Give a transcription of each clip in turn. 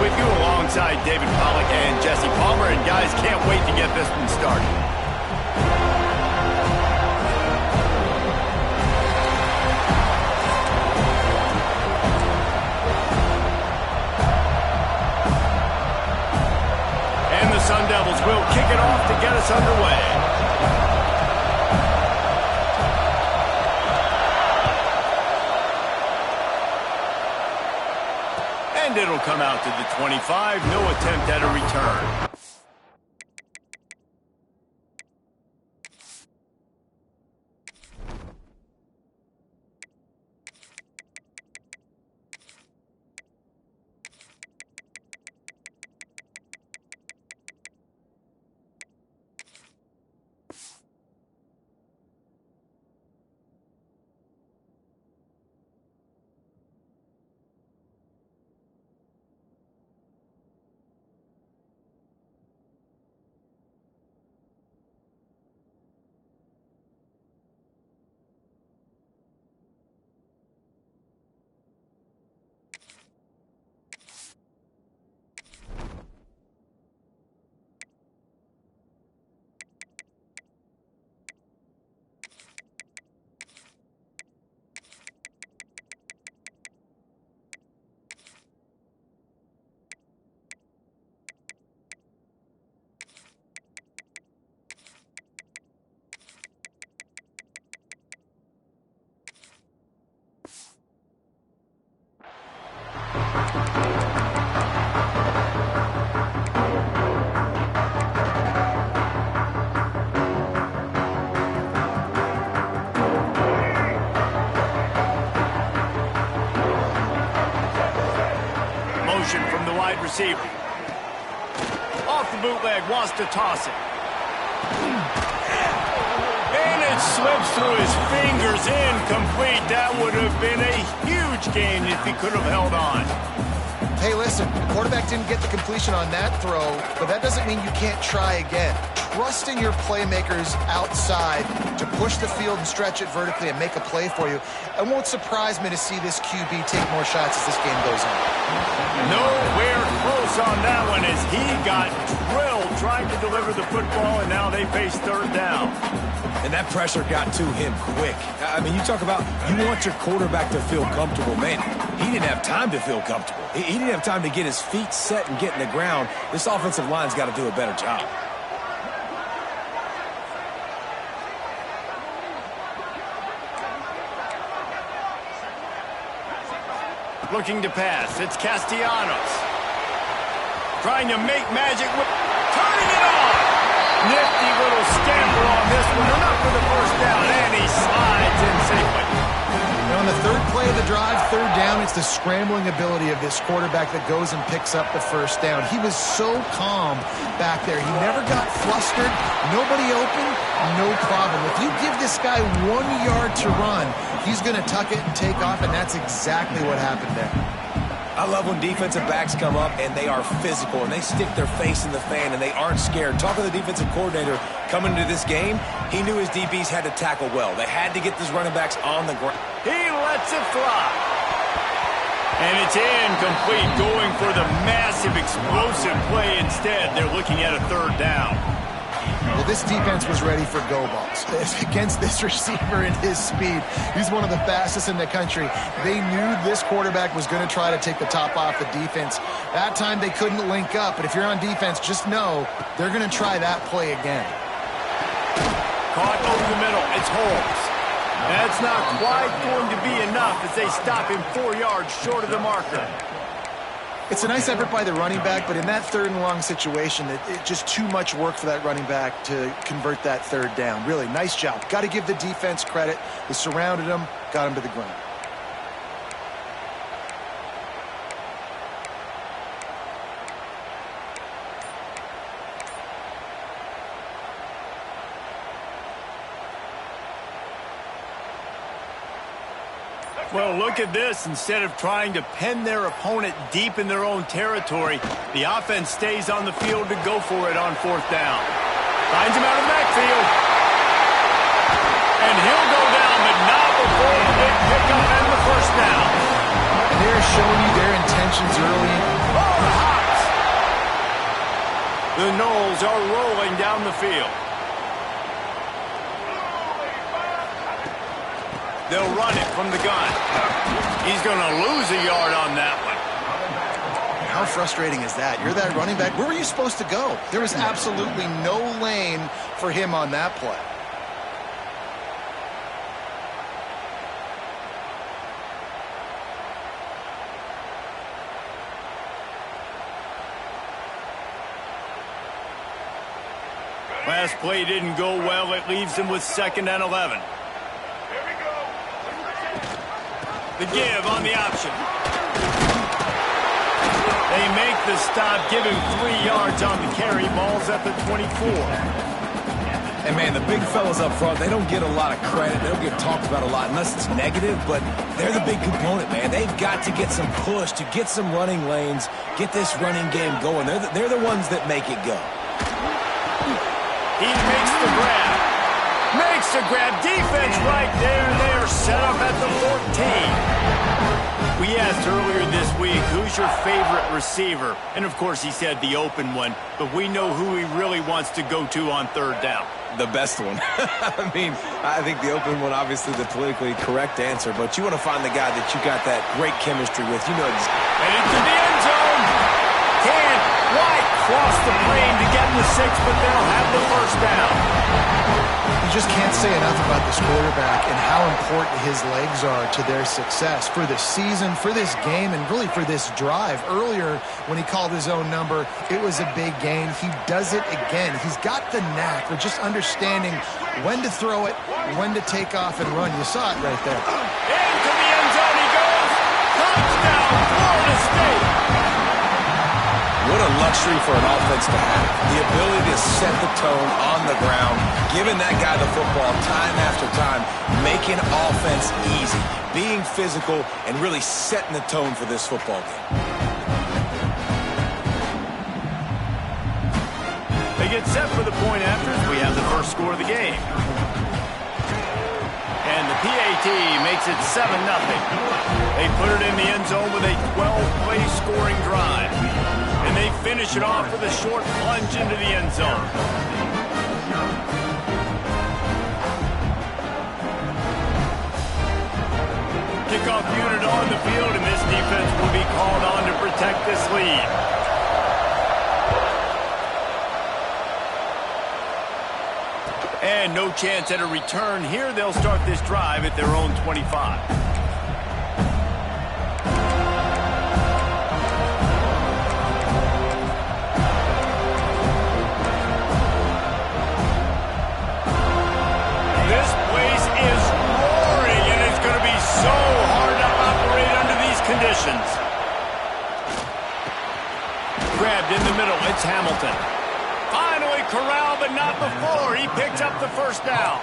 with you alongside David Pollack and Jesse Palmer. And guys, can't wait to get this one started. And the Sun Devils will kick it off to get us underway. And it'll come out to the 25. No attempt at a return. From the wide receiver. Off the bootleg, wants to toss it. And it slips through his fingers, incomplete. That would have been a huge gain if he could have held on. Hey, listen, the quarterback didn't get the completion on that throw, but that doesn't mean you can't try again. Trust in your playmakers outside to push the field and stretch it vertically and make a play for you. It won't surprise me to see this QB take more shots as this game goes on. Nowhere close on that one as he got drilled trying to deliver the football, and now they face third down. And that pressure got to him quick. I mean, you talk about you want your quarterback to feel comfortable. Man, he didn't have time to feel comfortable. He didn't have time to get his feet set and get in the ground. This offensive line's got to do a better job. Looking to pass. It's Castellanos. Trying to make magic. Turning it on. Nifty little scamper on this one. Enough for the first down. And he slides in safely. And on the third play of the drive, third down, it's the scrambling ability of this quarterback that goes and picks up the first down. He was so calm back there. He never got flustered. Nobody open. No problem. If you give this guy 1 yard to run, he's going to tuck it and take off, and that's exactly what happened there. I love when defensive backs come up and they are physical and they stick their face in the fan and they aren't scared. Talk to the defensive coordinator coming into this game. He knew his DBs had to tackle well. They had to get these running backs on the ground. He lets it fly. And it's incomplete, going for the massive explosive play instead. They're looking at a third down. Well, this defense was ready for go balls against this receiver and his speed. He's one of the fastest in the country. They knew this quarterback was going to try to take the top off the defense. That time they couldn't link up, but if you're on defense, just know they're going to try that play again. Caught over the middle. It's Holmes. That's not quite going to be enough as they stop him 4 yards short of the marker. It's a nice effort by the running back, but in that third and long situation, it's just too much work for that running back to convert that third down. Really, nice job. Got to give the defense credit. They surrounded him, got him to the ground. Well, look at this. Instead of trying to pen their opponent deep in their own territory, the offense stays on the field to go for it on fourth down. Finds him out of the backfield. And he'll go down, but not before the big pickup and the first down. And they're showing you their intentions early. Oh, high The Knowles are rolling down the field. They'll run it from the gun. He's going to lose a yard on that one. How frustrating is that? You're that running back. Where were you supposed to go? There was absolutely no lane for him on that play. Last play didn't go well. It leaves him with 2nd and 11. The give on the option. They make the stop, give him 3 yards on the carry. Ball's at the 24. And, man, the big fellas up front, they don't get a lot of credit. They don't get talked about a lot unless it's negative, but they're the big component, man. They've got to get some push, to get some running lanes, get this running game going. They're the ones that make it go. He makes the grab. Makes the grab. Defense right there. They are set up at the 14. We asked earlier this week, who's your favorite receiver? And, of course, he said the open one. But we know who he really wants to go to on 3rd down. The best one. I mean, I think the open one, obviously the politically correct answer. But you want to find the guy that you got that great chemistry with. You know, and into the end zone. Can't quite cross the plane to get the 6, but they'll have the 1st down. You just can't say enough about this quarterback and how important his legs are to their success for this season, for this game, and really for this drive. Earlier, when he called his own number, it was a big gain. He does it again. He's got the knack for just understanding when to throw it, when to take off and run. You saw it right there. Into the end zone he goes. Touchdown, Florida State. What a luxury for an offense to have. The ability to set the tone on the ground, giving that guy the football time after time, making offense easy, being physical, and really setting the tone for this football game. They get set for the point after. We have the first score of the game. And the PAT makes it 7-0. They put it in the end zone with a 12-play scoring drive. And they finish it off with a short plunge into the end zone. Kickoff unit on the field, and this defense will be called on to protect this lead. And no chance at a return here. They'll start this drive at their own 25. This place is roaring, and it's going to be so hard to operate under these conditions. Grabbed in the middle. It's Hamilton. Finally corralled, but not before. He picks up the 1st down.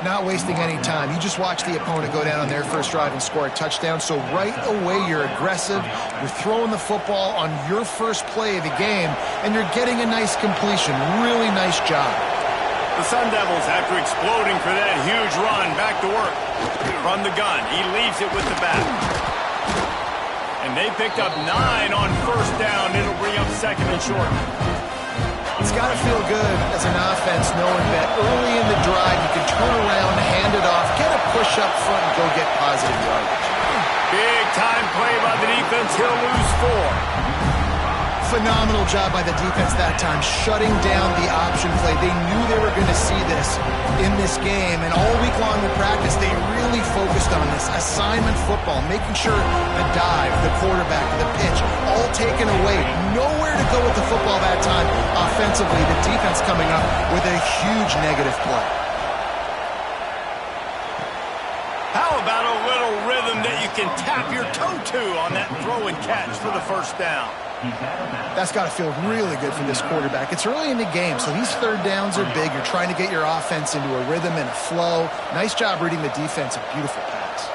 Not wasting any time. You just watch the opponent go down on their first drive and score a touchdown. So right away, you're aggressive. You're throwing the football on your first play of the game, and you're getting a nice completion. Really nice job. The Sun Devils, after exploding for that huge run, back to work. From the gun, he leaves it with the back. And they picked up 9 on 1st down. It'll bring up 2nd and short. It's got to feel good as an offense knowing that early in the drive you can turn around, hand it off, get a push up front, and go get positive yardage. Big time play by the defense. He'll lose 4. Phenomenal job by the defense that time, shutting down the option play. They knew they were going to see this in this game, and all week long in practice, they really focused on this assignment football, making sure the dive, the quarterback, the pitch, all taken away. Nowhere to go with the football that time. Offensively, the defense coming up with a huge negative play. How about a little rhythm that you can tap your toe to on that throw and catch for the 1st down? That's got to feel really good for this quarterback. It's early in the game, so these 3rd downs are big. You're trying to get your offense into a rhythm and a flow. Nice job reading the defense. A beautiful pass.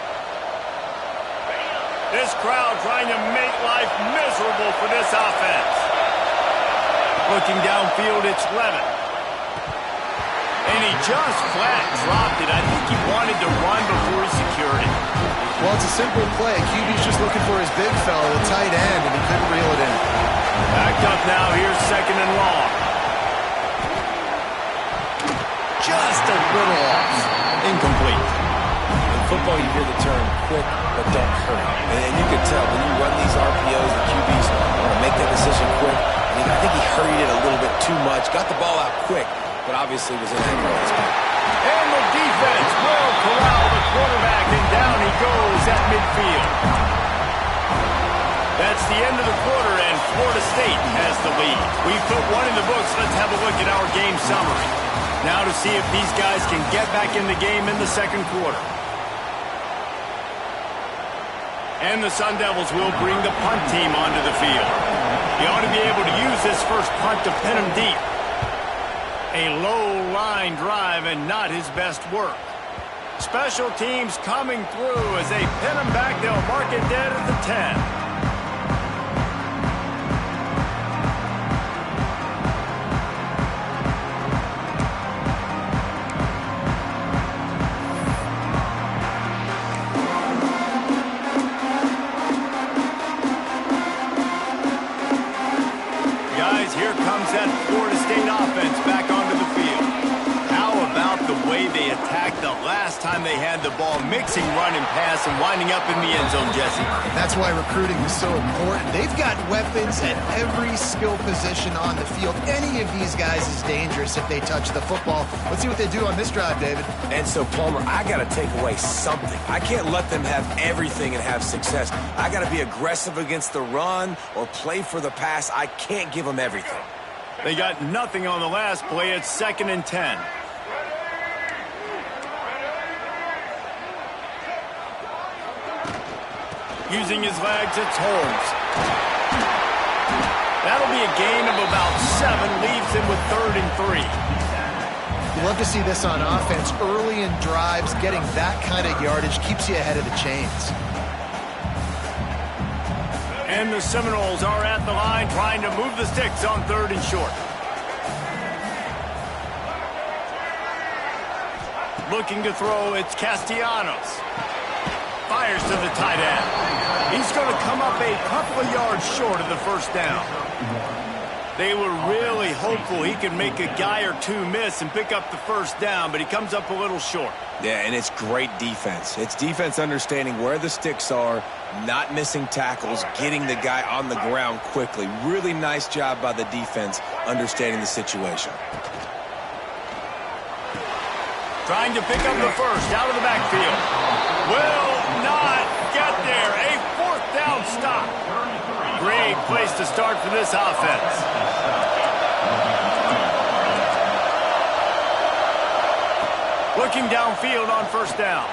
This crowd trying to make life miserable for this offense. Looking downfield, it's Levin. And he just flat dropped it. I think he wanted to run before he secured it. Well, it's a simple play. QB's just looking for his big fella, the tight end, and he couldn't reel it in. Backed up now. Here's 2nd second and long. Just a little off. Incomplete. In football, you hear the term quick, but don't hurry. And you can tell when you run these RPOs, the QBs want to make that decision quick. And I think he hurried it a little bit too much. Got the ball out quick, but obviously was inaccurate at this point. And the defense will corral the quarterback, and down he goes at midfield. That's the end of the quarter, and Florida State has the lead. We've put one in the books. Let's have a look at our game summary. Now to see if these guys can get back in the game in the second quarter. And the Sun Devils will bring the punt team onto the field. He ought to be able to use this first punt to pin him deep. A low-line drive and not his best work. Special teams coming through as they pin him back. They'll mark it dead at the 10. Here comes that Florida State offense back onto the field. How about the way they attacked the last time they had the ball, mixing run and pass and winding up in the end zone, Jesse? That's why recruiting is so important. They've got weapons at every skill position on the field. Any of these guys is dangerous if they touch the football. Let's see what they do on this drive, David. And so, Palmer, I got to take away something. I can't let them have everything and have success. I got to be aggressive against the run or play for the pass. I can't give them everything. They got nothing on the last play. It's 2nd and 10. Using his legs, it's Holmes. That'll be a gain of about 7. Leaves him with 3rd and 3. You love to see this on offense. Early in drives, getting that kind of yardage keeps you ahead of the chains. And the Seminoles are at the line trying to move the sticks on 3rd and short. Looking to throw, it's Castellanos. Fires to the tight end. He's going to come up a couple of yards short of the first down. They were really hopeful he could make a guy or two miss and pick up the first down, but he comes up a little short. Yeah, and it's great defense. It's defense understanding where the sticks are, not missing tackles, getting the guy on the ground quickly. Really nice job by the defense understanding the situation. Trying to pick up the first out of the backfield. Will not get there. A 4th down stop. Great place to start for this offense. Looking downfield on 1st down.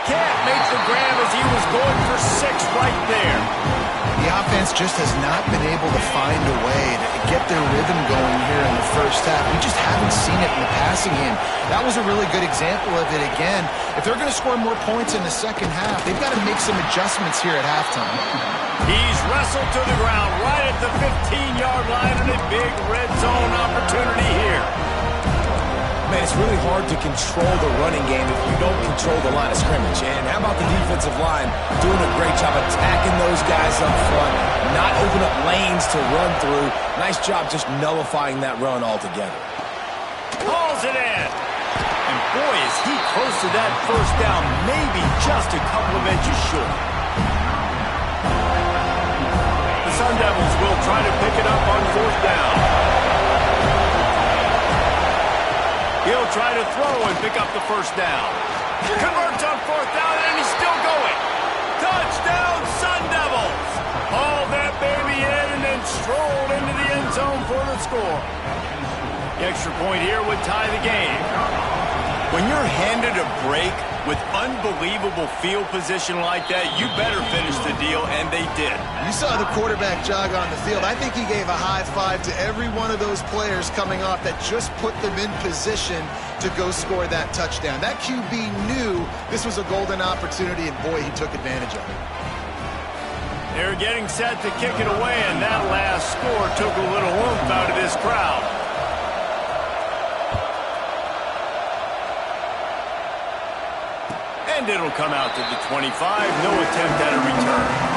Can't make the grab as he was going for 6 right there. The offense just has not been able to find a way to get their rhythm going here in the first half. We just haven't seen it in the passing game. That was a really good example of it again. If they're going to score more points in the second half, they've got to make some adjustments here at halftime. He's wrestled to the ground right at the 15-yard line, and a big red zone opportunity here. Man, it's really hard to control the running game if you don't control the line of scrimmage. And how about the defensive line doing a great job attacking those guys up front, not open up lanes to run through. Nice job just nullifying that run altogether. Hauls it in. And boy, is he close to that first down, maybe just a couple of inches short. The Sun Devils will try to pick it up on 4th down. He'll try to throw and pick up the first down. Converts on 4th down, and he's still going. Touchdown, Sun Devils! Haul that baby in and then stroll into the end zone for the score. The extra point here would tie the game. When you're handed a break with unbelievable field position like that, you better finish the deal, and they did. You saw the quarterback jog on the field. I think he gave a high five to every one of those players coming off that just put them in position to go score that touchdown. That QB knew this was a golden opportunity, and boy, he took advantage of it. They're getting set to kick it away, and that last score took a little oomph out of this crowd. And it'll come out to the 25. No attempt at a return.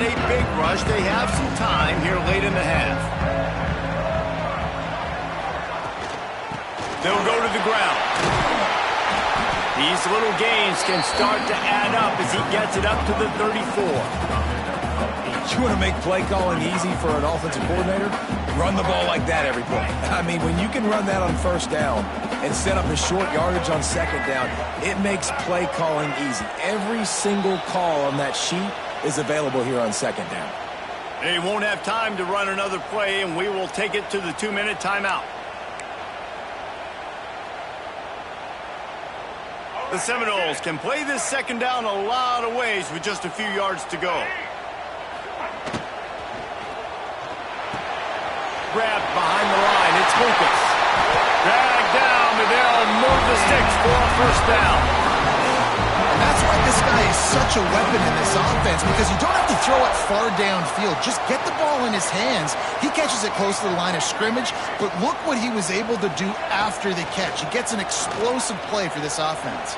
in a big rush. They have some time here late in the half. They'll go to the ground. These little gains can start to add up as he gets it up to the 34. You want to make play calling easy for an offensive coordinator? Run the ball like that every play. I mean, when you can run that on first down and set up a short yardage on second down, it makes play calling easy. Every single call on that sheet is available here on second down. They won't have time to run another play, and we will take it to the 2-minute timeout. The Seminoles can play this second down a lot of ways with just a few yards to go. Grabbed behind the line. It's Lucas. Dragged down, but they'll move the sticks for a first down. And that's why this guy is such a weapon in this offense, because you don't have to throw it far downfield. Just get the ball in his hands. He catches it close to the line of scrimmage, but look what he was able to do after the catch. He gets an explosive play for this offense.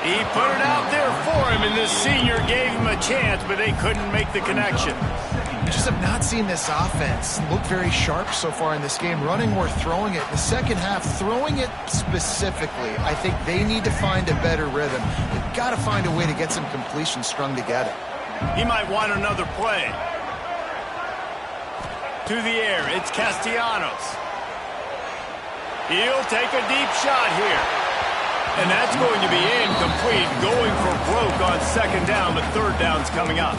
He put it out there for him, and the senior gave him a chance, but they couldn't make the connection. I just have not seen this offense look very sharp so far in this game, running or throwing it. In the second half, throwing it specifically, I think they need to find a better rhythm. They've got to find a way to get some completions strung together. He might want another play. To the air, it's Castellanos. He'll take a deep shot here. And that's going to be incomplete, going for broke on second down, but third down's coming up.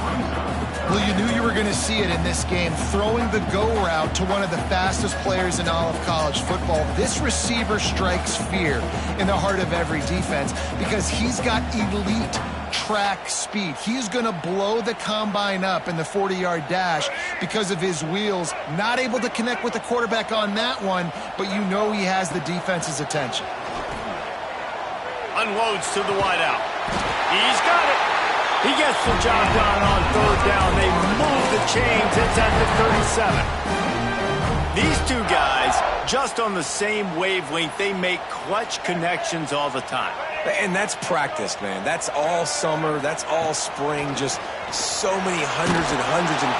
Well, you knew you were going to see it in this game, throwing the go route to one of the fastest players in all of college football. This receiver strikes fear in the heart of every defense because he's got elite track speed. He's going to blow the combine up in the 40-yard dash because of his wheels. Not able to connect with the quarterback on that one, but you know he has the defense's attention. Unloads to the wideout. He's got it. He gets the job done on third down. They move the chains. It's at the 37. These two guys, just on the same wavelength, they make clutch connections all the time. And that's practice, man. That's all summer. That's all spring. Just so many hundreds and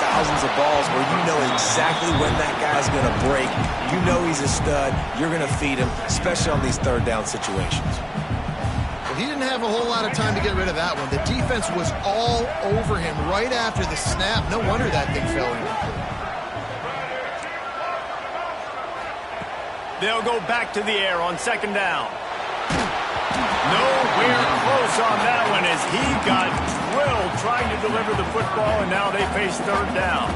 thousands of balls where you know exactly when that guy's going to break. You know he's a stud. You're going to feed him, especially on these third down situations. He didn't have a whole lot of time to get rid of that one. The defense was all over him right after the snap. No wonder that thing fell in. They'll go back to the air on second down. Nowhere close on that one as he got drilled trying to deliver the football, and now they face third down.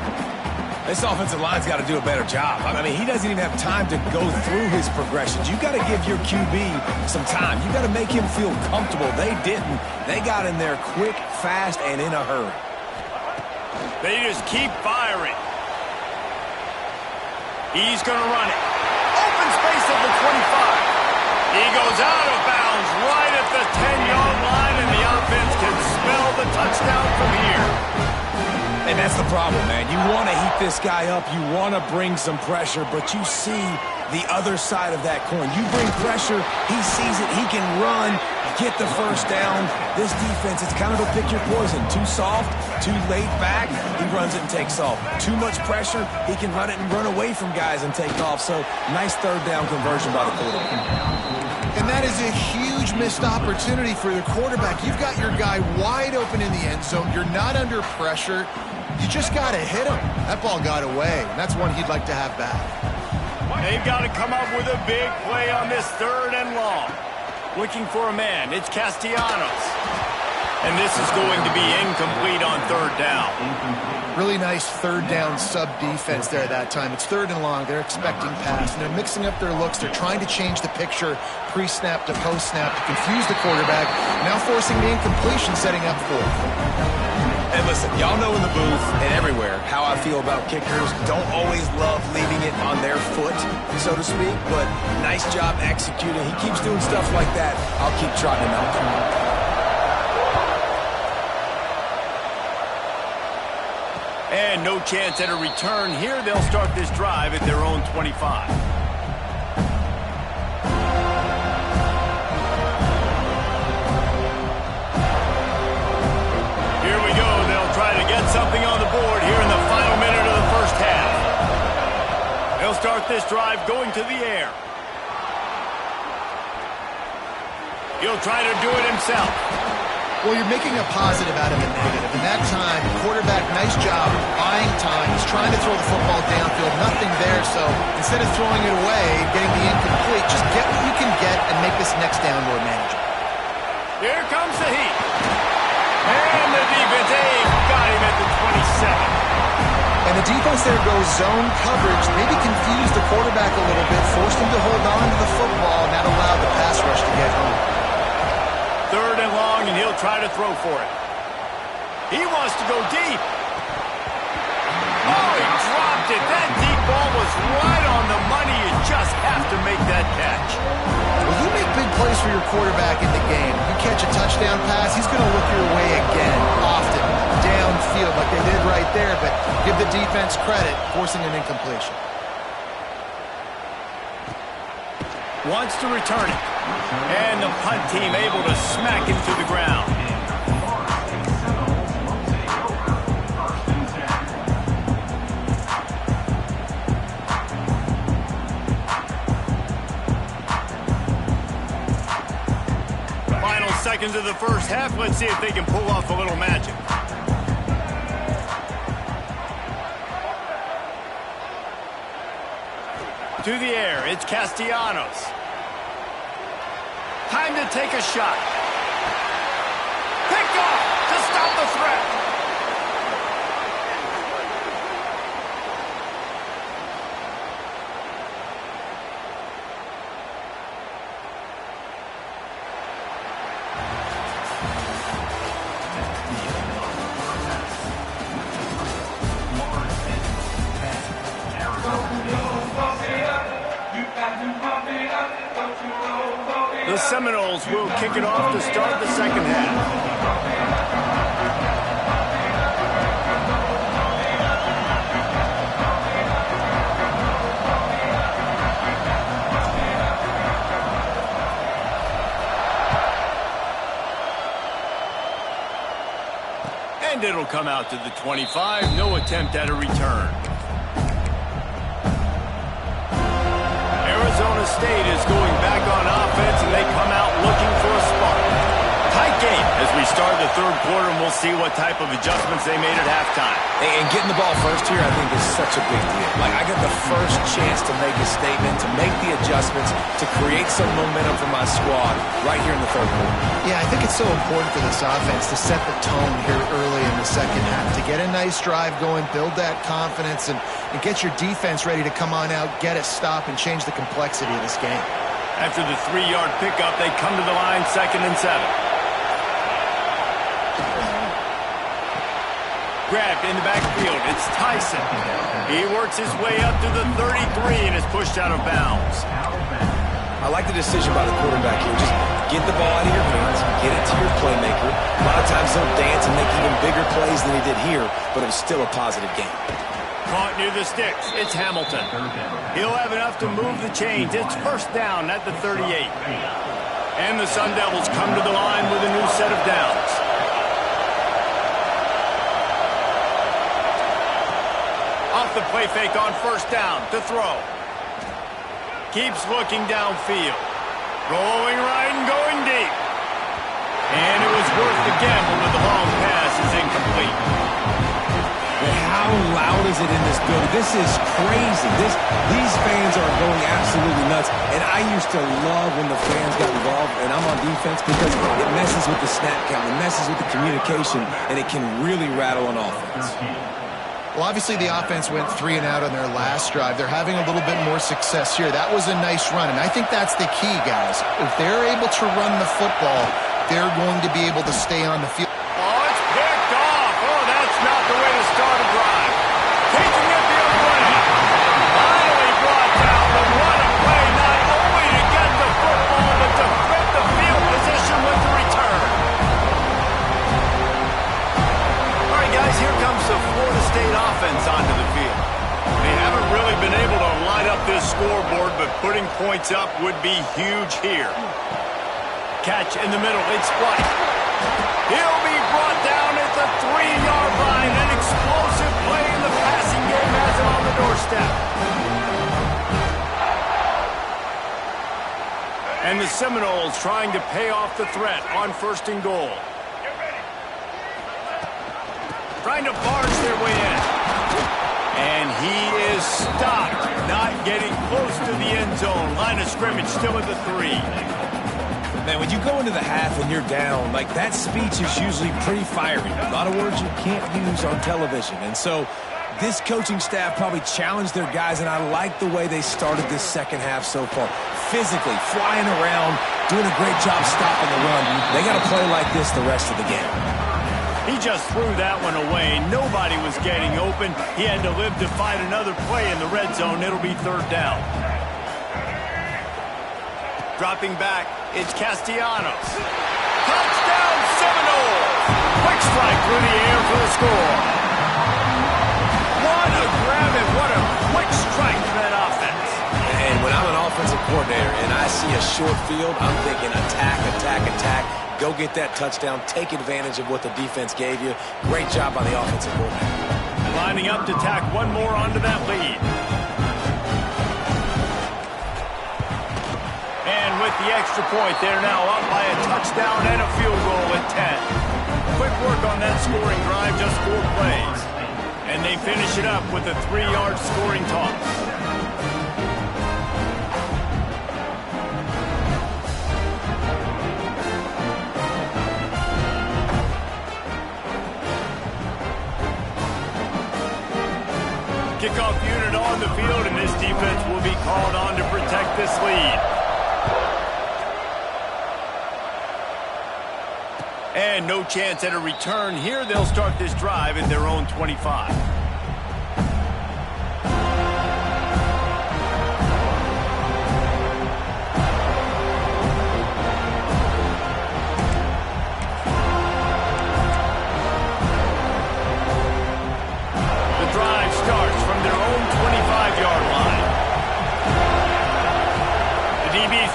This offensive line's got to do a better job. I mean, he doesn't even have time to go through his progressions. You got to give your QB some time. You got to make him feel comfortable. They didn't. They got in there quick, fast, and in a hurry. They just keep firing. He's going to run it. Open space at the 25. He goes out of bounds right at the 10-yard line, and the offense can smell the touchdown from here. And that's the problem, man. You want to heat this guy up. You want to bring some pressure, but you see the other side of that coin. You bring pressure, he sees it, he can run, get the first down. This defense, it's kind of a pick your poison. Too soft, too laid back, he runs it and takes off. Too much pressure, he can run it and run away from guys and take off. So, nice third down conversion by the quarterback. And that is a huge missed opportunity for the quarterback. You've got your guy wide open in the end zone. You're not under pressure. You just got to hit him. That ball got away, and that's one he'd like to have back. They've got to come up with a big play on this third and long. Looking for a man. It's Castellanos. And this is going to be incomplete on third down. Really nice third down sub-defense there that time. It's third and long. They're expecting pass, and they're mixing up their looks. They're trying to change the picture pre-snap to post-snap to confuse the quarterback, now forcing the incompletion, setting up fourth. And listen, y'all know in the booth and everywhere how I feel about kickers. Don't always love leaving it on their foot, so to speak, but nice job executing. He keeps doing stuff like that. I'll keep trotting him out. And no chance at a return here. They'll start this drive at their own 25. Here we go. They'll try to get start this drive going to the air. He'll try to do it himself. Well, you're making a positive out of a negative. In that time, quarterback, nice job buying time. He's trying to throw the football downfield. Nothing there, so instead of throwing it away, getting the incomplete, just get what you can get and make this next down more manageable. Here comes the heat. And the defense, got him at the 27. And the defense there goes zone coverage, maybe confused the quarterback a little bit, forced him to hold on to the football, and that allowed the pass rush to get home. 3rd and long, and he'll try to throw for it. He wants to go deep. Oh, he dropped it. That deep ball was right on the money. You just have to make that catch. Well, you make big plays for your quarterback in the game. You catch a touchdown pass, he's going to look your way again, often, downfield like they did right there, but give the defense credit, forcing an incompletion. Wants to return it. And the punt team able to smack him to the ground. Final seconds of the first half. Let's see if they can pull off a little magic. To the air, it's Castellanos. Time to take a shot. Picked off to stop the threat. The Seminoles will kick it off to start the second half. And it'll come out to the 25. No attempt at a return. Arizona State is going back on offense, and they come out looking for a spark. Tight game as we start the 3rd quarter, and we'll see what type of adjustments they made at halftime. And getting the ball first here, I think, is such a big deal. Like, I got the first chance to make a statement, to make the adjustments, to create some momentum for my squad right here in the 3rd quarter. Yeah, I think it's so important for this offense to set the tone here early in the second half, to get a nice drive going, build that confidence, and get your defense ready to come on out, get a stop, and change the complexity of this game. After the 3-yard pickup, they come to the line 2nd and 7. Grabbed in the backfield. It's Tyson. He works his way up to the 33 and is pushed out of bounds. I like the decision by the quarterback here. Just get the ball out of your hands, get it to your playmaker. A lot of times he'll dance and make even bigger plays than he did here, but it was still a positive game. Caught near the sticks. It's Hamilton. He'll have enough to move the chains. It's 1st down at the 38. And the Sun Devils come to the line with a new set of downs. Off the play fake on 1st down to throw. Keeps looking downfield. Rolling right and going deep. And it was worth the gamble, but the long pass is incomplete. But how loud is it in this building? This is crazy. These fans are going absolutely nuts. And I used to love when the fans got involved, and I'm on defense, because it messes with the snap count, it messes with the communication, and it can really rattle an offense. Well, obviously the offense went 3 and out on their last drive. They're having a little bit more success here. That was a nice run, and I think that's the key, guys. If they're able to run the football, they're going to be able to stay on the field. Oh, it's picked off. Oh, that's not the way to start a drive. Taking it the other way. Finally brought down, but what a play, not only to get the football, but to flip the field position with the return. All right, guys, here comes the Florida State offense onto the field. They haven't really been able to light up this scoreboard, but putting points up would be huge here. Catch in the middle, it's White. He'll be brought down at the 3-yard line. An explosive play in the passing game has him on the doorstep. And the Seminoles trying to pay off the threat on 1st and goal. Trying to barge their way in. And he is stopped, not getting close to the end zone. Line of scrimmage still at the 3. Man, when you go into the half and you're down, like that speech is usually pretty fiery. A lot of words you can't use on television. And so this coaching staff probably challenged their guys, and I like the way they started this second half so far. Physically, flying around, doing a great job stopping the run. They got to play like this the rest of the game. He just threw that one away. Nobody was getting open. He had to live to fight another play in the red zone. It'll be 3rd down. Dropping back, it's Castellanos. Touchdown Seminoles! Quick strike through the air for the score. What a grab and what a quick strike for that offense. And when I'm an offensive coordinator and I see a short field, I'm thinking attack, attack, attack. Go get that touchdown. Take advantage of what the defense gave you. Great job by the offensive coordinator. Lining up to tack one more onto that lead. And with the extra point, they're now up by a touchdown and a field goal at 10. Quick work on that scoring drive, just 4 plays. And they finish it up with a 3-yard scoring toss. Kickoff unit on the field, and this defense will be called on to protect this lead. And no chance at a return here. They'll start this drive at their own 25.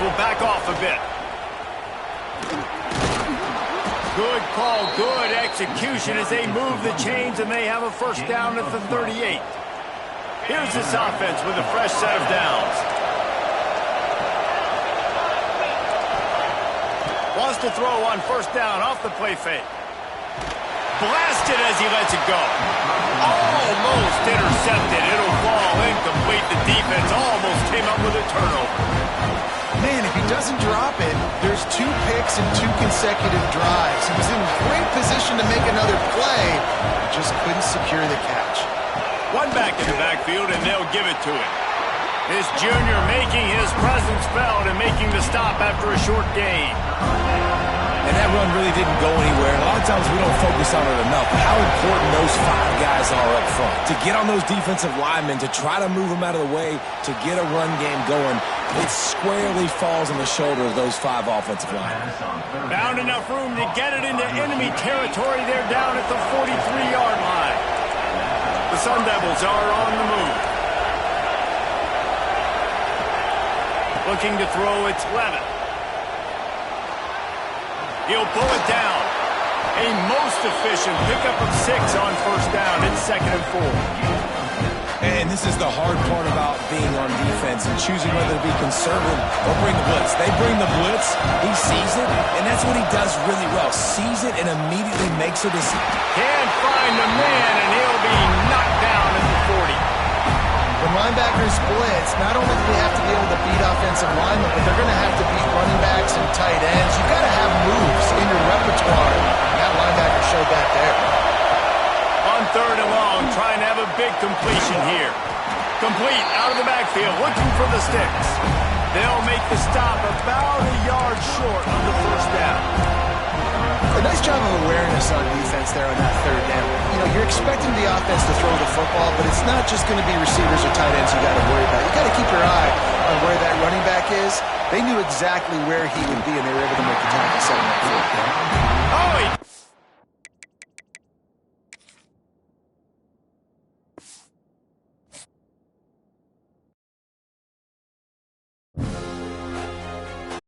Will back off a bit. Good call, good execution as they move the chains, and they have a 1st down at the 38. Here's this offense with a fresh set of downs. Wants to throw on 1st down off the play fake. Blasted as he lets it go. Almost intercepted. It'll fall incomplete. The defense almost came up with a turnover. Man, if he doesn't drop it, there's 2 picks and 2 consecutive drives. He was in great position to make another play, just couldn't secure the catch. One back in the backfield, and they'll give it to him. This junior making his presence felt and making the stop after a short gain. And that run really didn't go anywhere. A lot of times we don't focus on it enough. How important those 5 guys are up front. To get on those defensive linemen, to try to move them out of the way, to get a run game going, it squarely falls on the shoulder of those 5 offensive linemen. Found enough room to get it into enemy territory. They're down at the 43-yard line. The Sun Devils are on the move. Looking to throw, it's Levitt. He'll pull it down. A most efficient pickup of 6 on 1st down. It's 2nd and 4. And this is the hard part about being on defense and choosing whether to be conservative or bring the blitz. They bring the blitz, he sees it, and that's what he does really well. Sees it and immediately makes a decision. Can't find the man, and he'll be knocked down at the 40. When linebackers blitz, not only do they have to be able to beat offensive linemen, but they're going to have to beat running backs and tight ends. You've got to have moves in your repertoire. And that linebacker showed that there. On 3rd and long, trying to have a big completion here. Complete out of the backfield, looking for the sticks. They'll make the stop about a yard short of the 1st down. A nice job of awareness on defense there on that 3rd down. You know, you're expecting the offense to throw the football, but it's not just going to be receivers or tight ends you got to worry about. You got to keep your eye on where that running back is. They knew exactly where he would be, and they were able to make the tackle, setting up for it. Oh, he